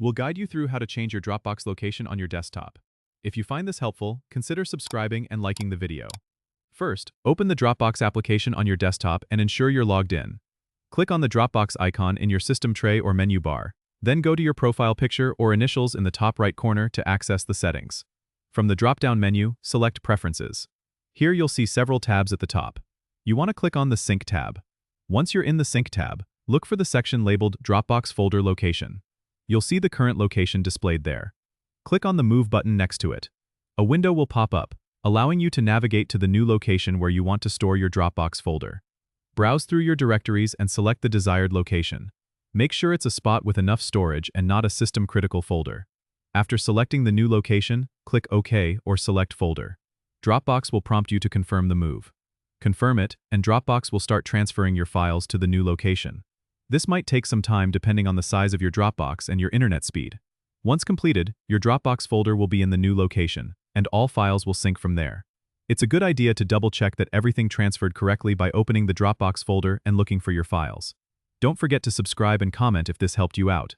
We'll guide you through how to change your Dropbox location on your desktop. If you find this helpful, consider subscribing and liking the video. First, open the Dropbox application on your desktop and ensure you're logged in. Click on the Dropbox icon in your system tray or menu bar. Then go to your profile picture or initials in the top right corner to access the settings. From the drop-down menu, select Preferences. Here you'll see several tabs at the top. You want to click on the Sync tab. Once you're in the Sync tab, look for the section labeled Dropbox Folder Location. You'll see the current location displayed there. Click on the Move button next to it. A window will pop up, allowing you to navigate to the new location where you want to store your Dropbox folder. Browse through your directories and select the desired location. Make sure it's a spot with enough storage and not a system-critical folder. After selecting the new location, click OK or select Folder. Dropbox will prompt you to confirm the move. Confirm it, and Dropbox will start transferring your files to the new location. This might take some time depending on the size of your Dropbox and your internet speed. Once completed, your Dropbox folder will be in the new location, and all files will sync from there. It's a good idea to double-check that everything transferred correctly by opening the Dropbox folder and looking for your files. Don't forget to subscribe and comment if this helped you out.